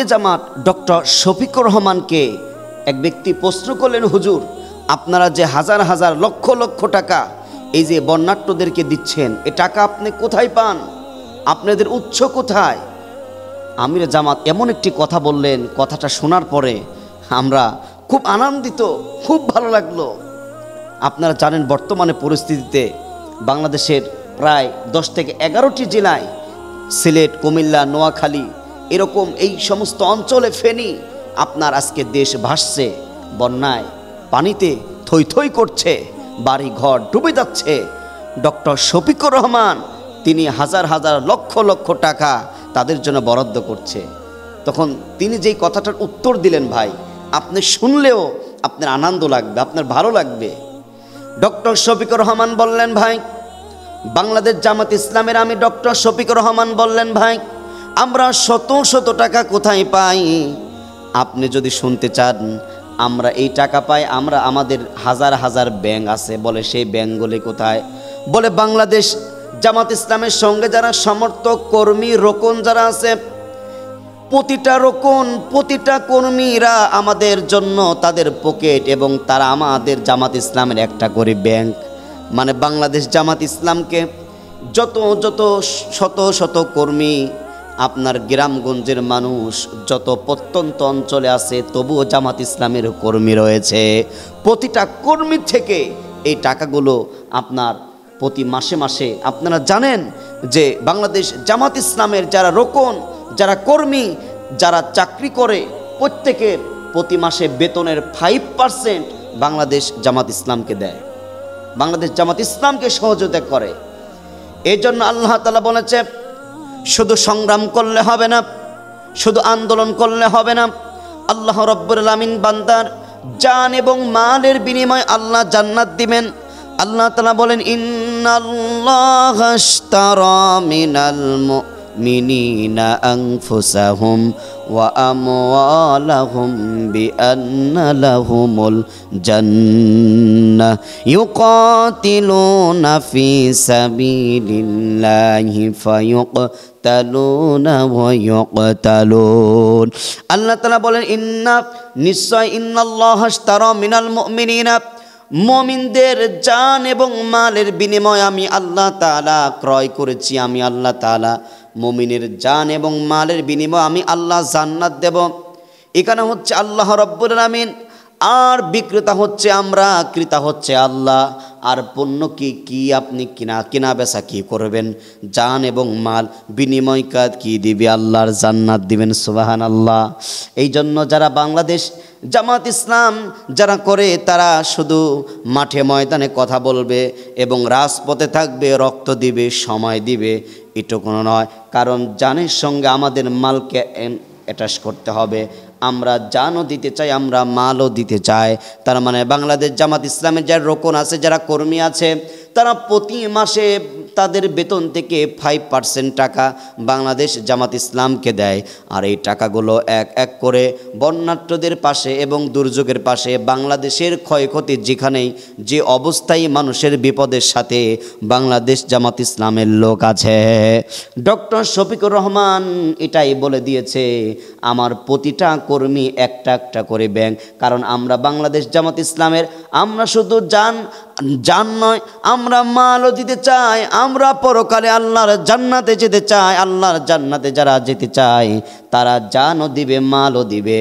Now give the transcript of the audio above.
আমিরে জামাত ডক্টর শফিকুর রহমানকে এক ব্যক্তি প্রশ্ন করলেন, হুজুর আপনারা যে হাজার হাজার লক্ষ লক্ষ টাকা এই যে বন্যাট্যদেরকে দিচ্ছেন, এ টাকা আপনি কোথায় পান? আপনাদের উৎস কোথায়? আমিরে জামাত এমন একটি কথা বললেন, কথাটা শোনার পরে আমরা খুব আনন্দিত, খুব ভালো লাগলো। আপনারা জানেন বর্তমানে পরিস্থিতিতে বাংলাদেশের প্রায় 10 থেকে 11টি জেলায়, সিলেট, কুমিল্লা, নোয়াখালী, এরকম এই সমস্ত অঞ্চলে, ফেনী, আপনার আজকে দেশ ভাসছে বন্যায়, পানিতে থই থই করছে, বাড়ি ঘর ডুবে যাচ্ছে। ডক্টর শফিকুর রহমান তিনি হাজার হাজার লক্ষ লক্ষ টাকা তাদের জন্য বরাদ্দ করছে। তখন তিনি যেই কথাটার উত্তর দিলেন, ভাই আপনি শুনলেও আপনার আনন্দ লাগবে, আপনার ভালো লাগবে। ডক্টর শফিকুর রহমান বললেন, ভাই বাংলাদেশ জামাত ইসলামের আমি ডক্টর শফিকুর রহমান বললেন, ভাই আমরা শত শত টাকা কোথায় পাই? আপনি যদি শুনতে চান আমরা এই টাকা পাই, আমরা আমাদের হাজার হাজার ব্যাংক আছে। বলে সেই ব্যাংকগুলি কোথায়? বলে বাংলাদেশ জামাত ইসলামের সঙ্গে যারা সমর্থক কর্মী রোকন যারা আছে, প্রতিটা রোকন, প্রতিটা কর্মীরা আমাদের জন্য তাদের পকেট এবং তারা আমাদের জামাত ইসলামের একটা করে ব্যাংক, মানে বাংলাদেশ জামাত ইসলামকে যত যত শত শত কর্মী, আপনার গ্রামগঞ্জের মানুষ যত প্রত্যন্ত অঞ্চলে আছে, তবুও জামাত ইসলামের কর্মী রয়েছে। প্রতিটা কর্মী থেকে এই টাকাগুলো আপনার প্রতি মাসে মাসে, আপনারা জানেন যে বাংলাদেশ জামাত ইসলামের যারা রোকন, যারা কর্মী, যারা চাকরি করে, প্রত্যেকের প্রতি মাসে বেতনের 5% বাংলাদেশ জামাত ইসলামকে দেয়, বাংলাদেশ জামাত ইসলামকে সহযোগিতা করে। এই জন্য আল্লাহ তাআলা বলেছে, শুধু সংগ্রাম করলে হবে না, শুধু আন্দোলন করলে হবে না। আল্লাহ রাব্বুল আলামিন বান্দার জান এবং মালের বিনিময়ে আল্লাহ জান্নাত দিবেন। আল্লাহ তাআলা বলেন, ইন্নাল্লাহা আশতারা মিনাল মুমিনিনা আনফুসাহুম ওয়া আমওয়ালাহুম বিআন্না লাহুমুল জান্নাহ ইউকাতিলুনা ফি সাবিলিল্লাহি ফায়ুকতালুনা ওয়া ইউকতালুন। আল্লাহ তাআলা বলেন, ইন্নাল্লাহা আশতারা মিনাল মুমিনিনা, মুমিনদের জান এবং মালের বিনিময়ে আমি আল্লাহ তাআলা ক্রয় করেছি। আমি আল্লাহ তাআলা মুমিনের জান এবং মালের বিনিময়ে আমি আল্লাহ জান্নাত দেব। এখানে হচ্ছে আল্লাহ রাব্বুল আলামিন, আর বিক্রেতা হচ্ছে আমরা, ক্রেতা হচ্ছে আল্লাহ। আর পণ্য কি আপনি কিনা বেচা কি করবেন? জান এবং মাল বিনিময় কাজ কি দিবে? আল্লাহর জান্নাত দিবেন। সুবহানাল্লাহ। এই জন্য যারা বাংলাদেশ জামাত ইসলাম যারা করে, তারা শুধু মাঠে ময়দানে কথা বলবে এবং রাজপথে থাকবে, রক্ত দিবে, সময় দিবে, এটুকু নয়। কারণ জানের সঙ্গে আমাদের মালকে অ্যাটাচ করতে হবে। আমরা জানও দিতে চাই, আমরা মালও দিতে চাই। তার মানে বাংলাদেশ জামাত ইসলামের যারা রোকন আছে, যারা কর্মী আছে, তারা প্রতি মাসে তাদের বেতন থেকে 5% টাকা বাংলাদেশ জামাত ইসলামকে দেয়। আর এই টাকাগুলো এক এক করে বন্যাট্যদের পাশে এবং দুর্যোগের পাশে, বাংলাদেশের ক্ষয়ক্ষতি যেখানেই যে অবস্থায় মানুষের বিপদের সাথে বাংলাদেশ জামাত ইসলামের লোক আছে। ডক্টর শফিকুর রহমান এটাই বলে দিয়েছে, আমার প্রতিটা কর্মী একটা একটা করে ব্যাংক। কারণ আমরা বাংলাদেশ জামাত ইসলামের, আমরা শুধু জান নয়, আমরা মালও দিতে চাই। আমরা পরকালে আল্লাহর জান্নাতে যেতে চাই। আল্লাহর জান্নাতে যারা যেতে চায় তারা জানও দিবে, মালও দিবে।